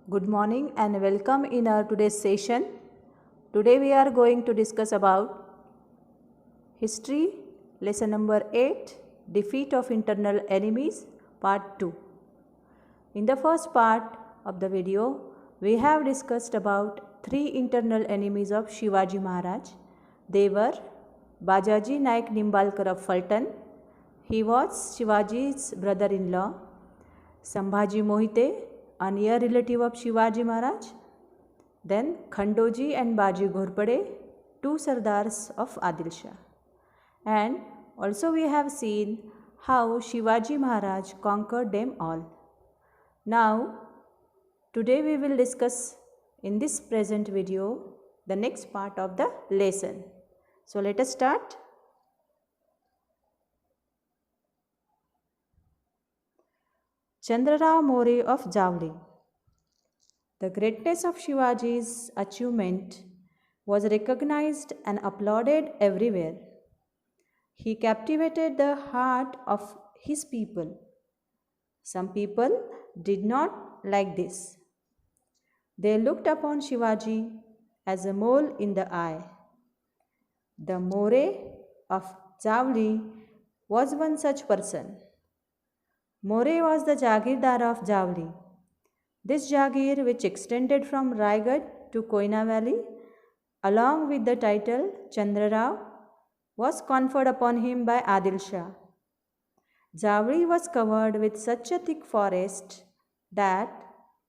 Good morning and welcome in our today's session. Today we are going to discuss about history, lesson number 8, defeat of internal enemies, part 2. In the first part of the video, we have discussed about 3 internal enemies of Shivaji Maharaj. They were Bajaji Naik Nimbalkar of Fulton. He was Shivaji's brother-in-law. Sambhaji Mohite, a near relative of Shivaji Maharaj. Then Khandoji and Baji Ghorpade, two Sardars of Adil Shah. And also we have seen how Shivaji Maharaj conquered them all. Now, today we will discuss in this present video the next part of the lesson. So let us start. Chandrarao More of Javli. The greatness of Shivaji's achievement was recognized and applauded everywhere. He captivated the heart of his people. Some people did not like this. They looked upon Shivaji as a mole in the eye. The More of Javli was one such person. More was the Jagirdar of Javli. This Jagir, which extended from Raigad to Koina Valley, along with the title Chandrarao, was conferred upon him by Adil Shah. Javli was covered with such a thick forest that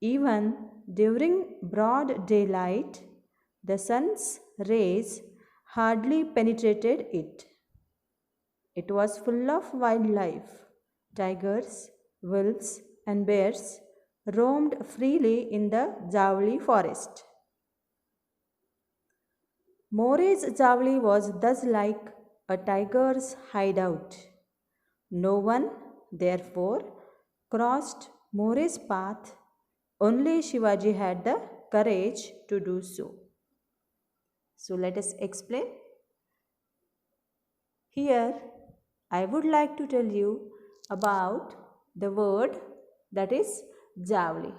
even during broad daylight, the sun's rays hardly penetrated it. It was full of wildlife. Tigers, wolves, and bears roamed freely in the Javli forest. More's Javli was thus like a tiger's hideout. No one, therefore, crossed More's path. Only Shivaji had the courage to do so. So let us explain. Here, I would like to tell you about the word that is Javli.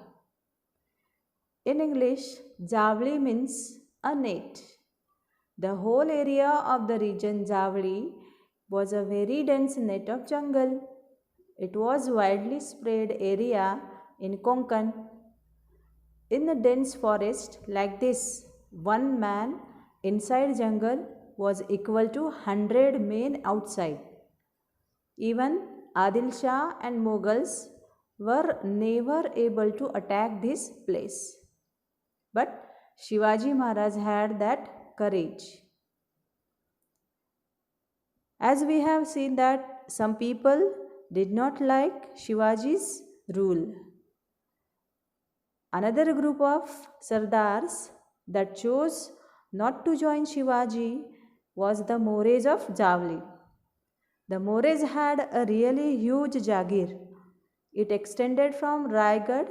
In English, Javli means a net. The whole area of the region Javli was a very dense net of jungle. It was widely spread area in Konkan. In the dense forest like this, one man inside jungle was equal to 100 men outside. Even Adil Shah and Mughals were never able to attack this place. But Shivaji Maharaj had that courage. As we have seen that some people did not like Shivaji's rule. Another group of Sardars that chose not to join Shivaji was the Mores of Javli. The Mores had a really huge Jagir. It extended from Raigad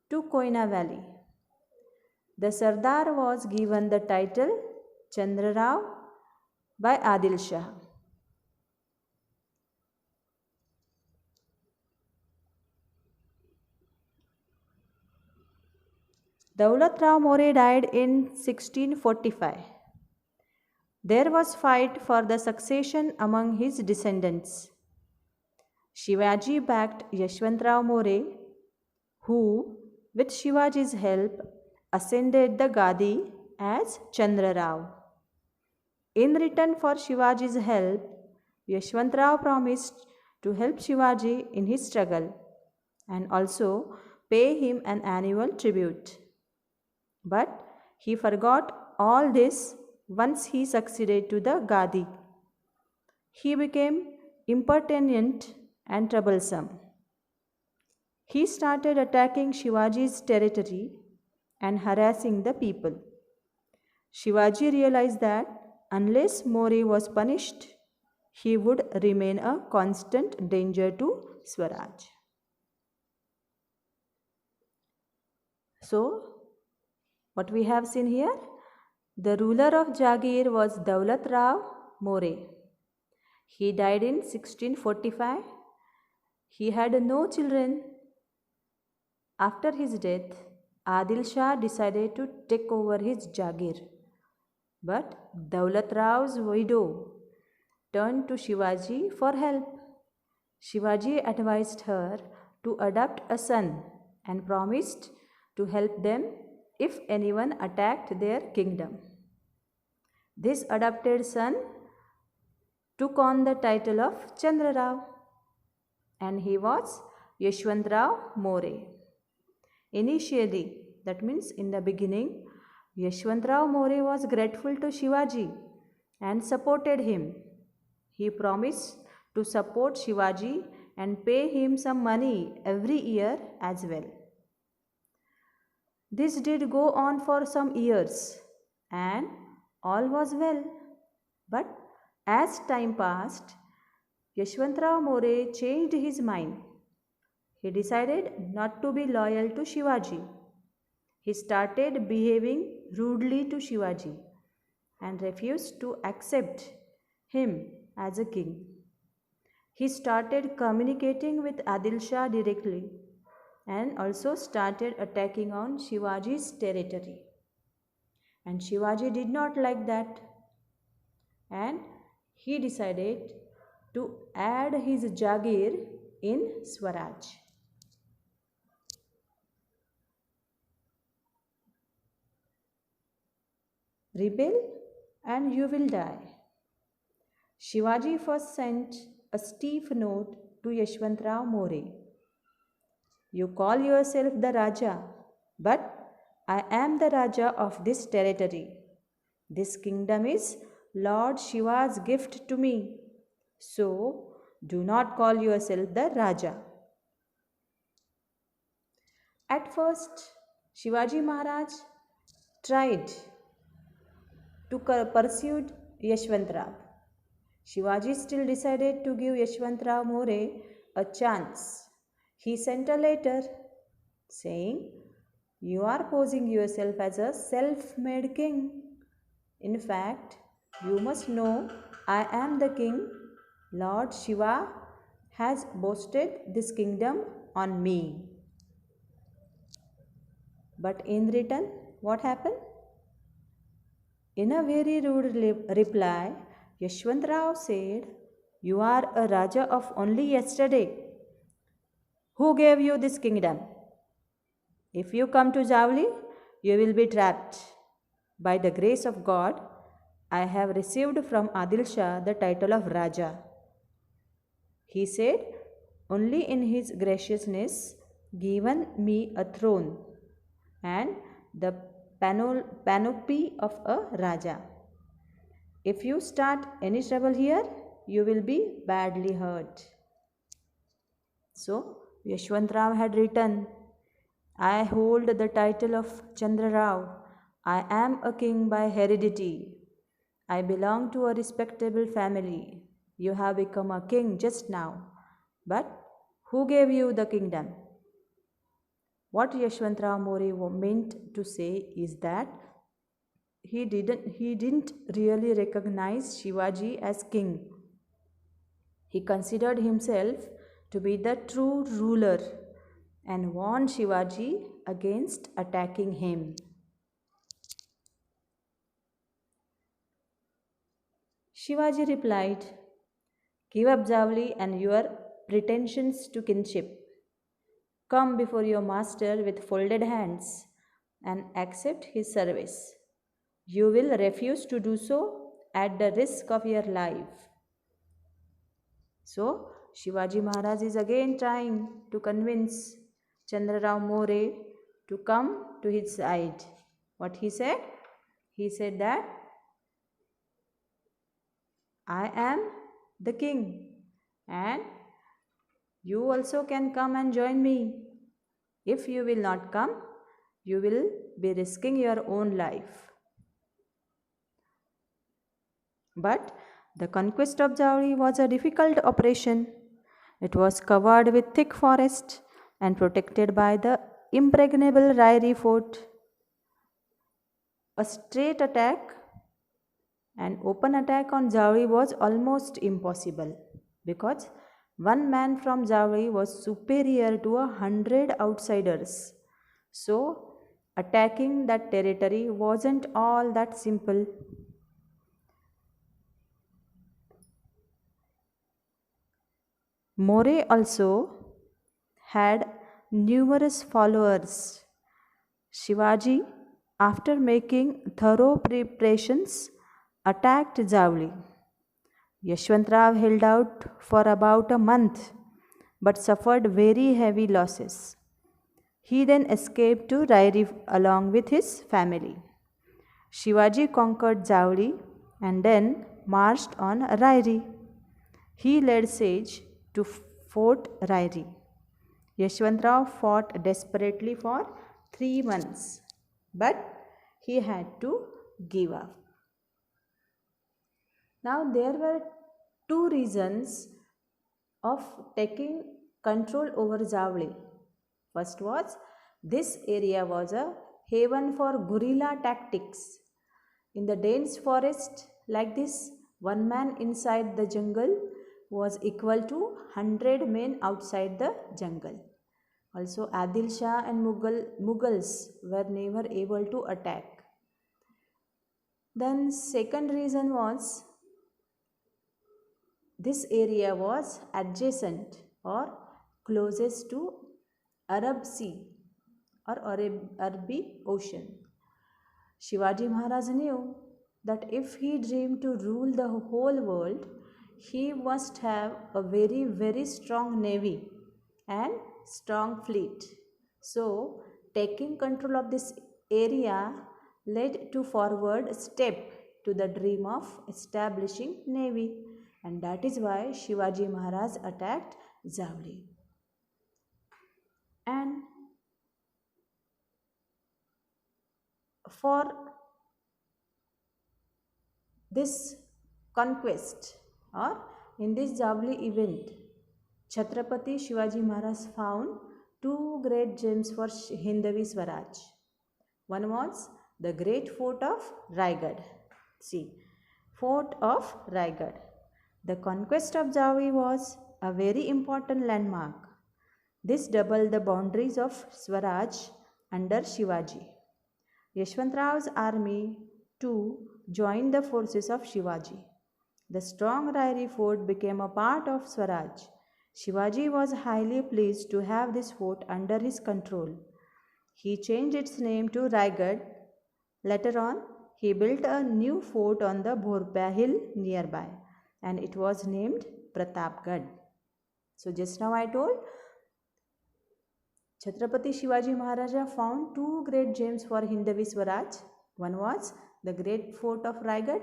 to Koina Valley. The Sardar was given the title Chandrarao by Adil Shah. Daulat Rao More died in 1645. There was fight for the succession among his descendants. Shivaji backed Yashwantrao More, who, with Shivaji's help, ascended the Gadi as Chandrarao. In return for Shivaji's help, Yashwantrao promised to help Shivaji in his struggle and also pay him an annual tribute. But he forgot all this once he succeeded to the Gadi. He became impertinent and troublesome. He started attacking Shivaji's territory and harassing the people. Shivaji realized that unless More was punished, he would remain a constant danger to Swaraj. So, what we have seen here, the ruler of Jagir was Daulat Rao More. He died in 1645. He had no children. After his death, Adil Shah decided to take over his Jagir. But Daulat Rao's widow turned to Shivaji for help. Shivaji advised her to adopt a son and promised to help them if anyone attacked their kingdom. This adopted son took on the title of Chandra Rao, and he was Yashwantrao More. Initially, that means in the beginning, Yashwantrao More was grateful to Shivaji and supported him. He promised to support Shivaji and pay him some money every year as well. This did go on for some years and all was well. But as time passed, Yashwantrao More changed his mind. He decided not to be loyal to Shivaji. He started behaving rudely to Shivaji and refused to accept him as a king. He started communicating with Adil Shah directly and also started attacking on Shivaji's territory. And Shivaji did not like that, and he decided to add his Jagir in Swaraj. Rebel and you will die. Shivaji first sent a stiff note to Yashwantrao More. You call yourself the Raja, but I am the Raja of this territory. This kingdom is Lord Shiva's gift to me. So do not call yourself the Raja. At first, Shivaji Maharaj tried to pursue Yashwantrao. Shivaji still decided to give Yashwantrao More a chance. He sent a letter saying, "You are posing yourself as a self-made king. In fact, you must know I am the king. Lord Shiva has boasted this kingdom on me." But in return, what happened? In a very rude reply, Yashwantrao said, "You are a Raja of only yesterday. Who gave you this kingdom? If you come to Javli, you will be trapped. By the grace of God, I have received from Adil Shah the title of Raja." He said, "Only in his graciousness given me a throne and the panoply of a Raja. If you start any trouble here, you will be badly hurt." So, Yashwantrao had written, "I hold the title of Chandra Rao. I am a king by heredity. I belong to a respectable family. You have become a king just now. But who gave you the kingdom?" What Yashwantrao More meant to say is that he didn't really recognize Shivaji as king. He considered himself to be the true ruler and warned Shivaji against attacking him. Shivaji replied, "Give up Javli and your pretensions to kinship. Come before your master with folded hands and accept his service. You will refuse to do so at the risk of your life." So, Shivaji Maharaj is again trying to convince Chandra Rao More to come to his side. What he said? He said that, "I am the king and you also can come and join me. If you will not come, you will be risking your own life." But the conquest of Javli was a difficult operation. It was covered with thick forest and protected by the impregnable Rairi fort. A straight attack, an open attack on Javli was almost impossible because one man from Javli was superior to 100 outsiders. So, Attacking that territory wasn't all that simple. More also had numerous followers. Shivaji, after making thorough preparations, attacked Javli. Yashwantrao held out for about a month but suffered very heavy losses. He then escaped to Rairi along with his family. Shivaji conquered Javli and then marched on Rairi. He led siege to Fort Rairi. Yashwantrao fought desperately for 3 months, but he had to give up. Now, there were two reasons of taking control over Javli. First was this area was a haven for guerrilla tactics. In the dense forest like this, one man inside the jungle was equal to 100 men outside the jungle. Also, Adil Shah and Mughals were never able to attack. Then second reason was this area was adjacent or closest to Arab Sea or Arabic Ocean. Shivaji Maharaj knew that if he dreamed to rule the whole world, he must have a very, very strong navy and strong fleet. So, taking control of this area led to forward step to the dream of establishing navy, and that is why Shivaji Maharaj attacked Javli. And for this conquest or in this Javli event, Chhatrapati Shivaji Maharaj found two great gems for Hindavi Swaraj. One was the great fort of Raigad. See, fort of Raigad. The conquest of Javli was a very important landmark. This doubled the boundaries of Swaraj under Shivaji. Yashwantrao's army too joined the forces of Shivaji. The strong Rairi fort became a part of Swaraj. Shivaji was highly pleased to have this fort under his control. He changed its name to Raigad. Later on, he built a new fort on the Bhorpia hill nearby, and it was named Pratapgarh. So just now I told Chhatrapati Shivaji Maharaja found two great gems for Hindavi Swaraj. One was the great fort of Raigad,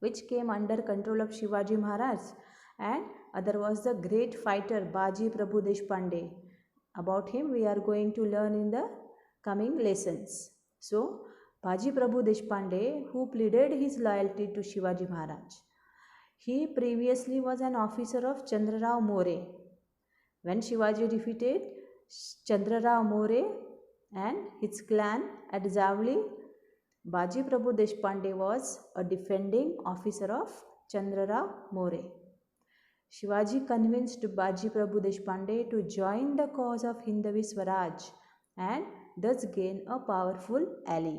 which came under control of Shivaji Maharaj, and other was the great fighter Baji Prabhu Deshpande. About him we are going to learn in the coming lessons. So, Baji Prabhu Deshpande, who pleaded his loyalty to Shivaji Maharaj. He previously was an officer of Chandrarao More. When Shivaji defeated Chandrarao More and his clan at Javli, Baji Prabhu Deshpande was a defending officer of Chandrarao More. Shivaji convinced Baji Prabhu Deshpande to join the cause of Hindavi Swaraj and thus gain a powerful ally.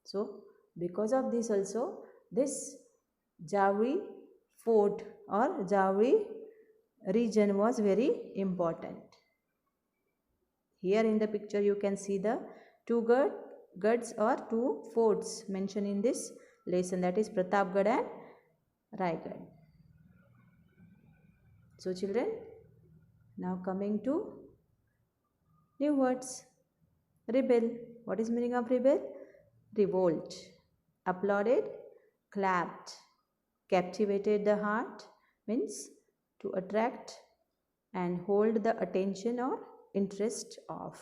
So, because of this also, this Javli fort or Javli region was very important. Here in the picture you can see the two Gads or two forts mentioned in this lesson, that is Pratapgarh and Raigad. So children, now coming to new words. Rebel. What is meaning of rebel? Revolt. Applauded, clapped. Captivated the heart means to attract and hold the attention or interest of.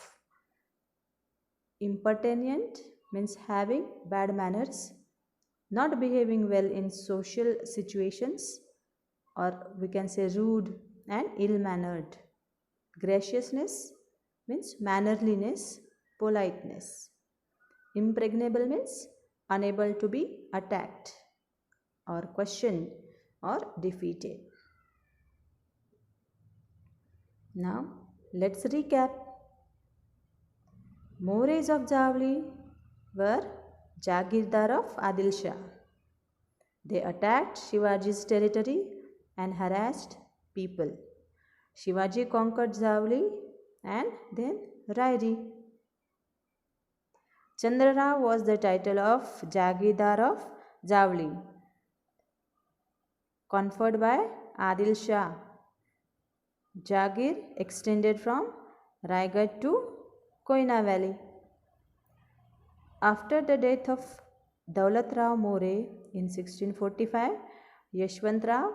Impertinent means having bad manners, not behaving well in social situations, or we can say rude and ill-mannered. Graciousness means mannerliness, politeness. Impregnable means unable to be attacked or questioned or defeated. Now let's recap. Moreys of Javli were Jagirdar of Adil Shah. They attacked Shivaji's territory and harassed people. Shivaji conquered Javli and then Rairi. Chandra Rao was the title of Jagirdar of Javli, conferred by Adil Shah. Jagir extended from Raigad to Koyna Valley. After the death of Daulat Rao More in 1645, Yashwant Rao,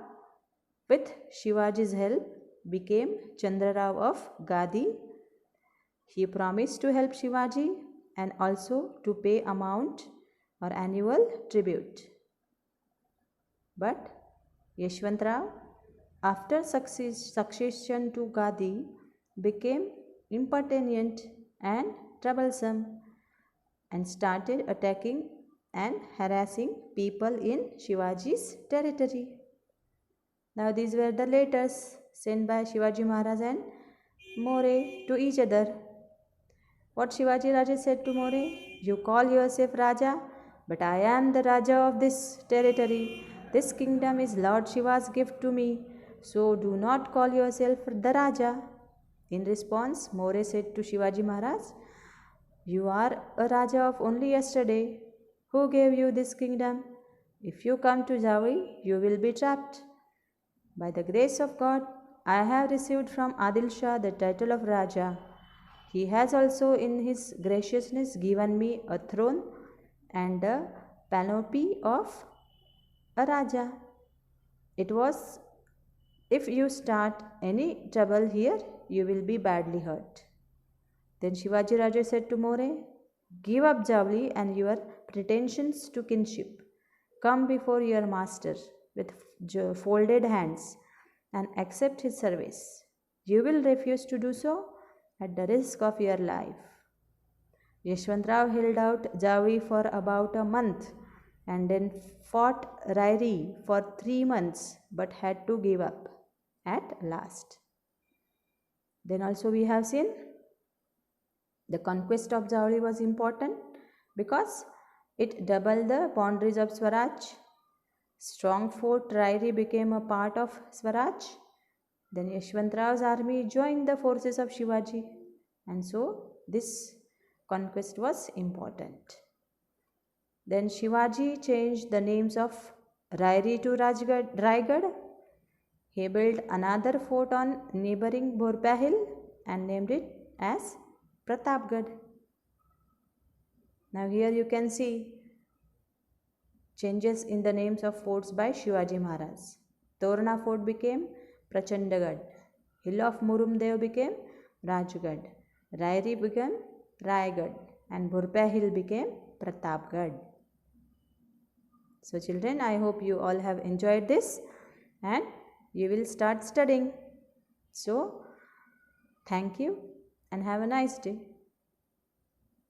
with Shivaji's help, became Chandra Rao of Gadi. He promised to help Shivaji and also to pay amount or annual tribute. But Yashwant Rao, after succession to Gadi, became impertinent and troublesome and started attacking and harassing people in Shivaji's territory. Now these were the letters sent by Shivaji Maharaj and More to each other. What Shivaji Raja said to More? You call yourself Raja, but I am the Raja of this territory. This kingdom is Lord Shiva's gift to me, so do not call yourself the Raja. In response, More said to Shivaji Maharaj, you are a Raja of only yesterday. Who gave you this kingdom? If you come to Javli, you will be trapped. By the grace of God, I have received from Adil Shah the title of Raja. He has also in his graciousness given me a throne and a panoply of a Raja. It was, if you start any trouble here, you will be badly hurt. Then Shivaji Raja said to More, give up Javli and your pretensions to kinship. Come before your master with folded hands and accept his service. You will refuse to do so at the risk of your life. Yashwant Rao held out Javli for about a month and then fought Rairi for 3 months but had to give up at last. Then also we have seen the conquest of Javli was important because it doubled the boundaries of Swaraj. Strong fort Rairi became a part of Swaraj. Then Yashwant Rao's army joined the forces of Shivaji, and so this conquest was important. Then Shivaji changed the names of Rairi to Raigad. He built another fort on neighboring Bhorpia hill and named it as Pratapgarh. Now here you can see changes in the names of forts by Shivaji Maharaj. Torna fort became Prachandagad. Hill of Murumdev became Rajgad. Rairi became Raigad and Bhorpia hill became Pratapgarh. So children, I hope you all have enjoyed this and you will start studying. So thank you and have a nice day.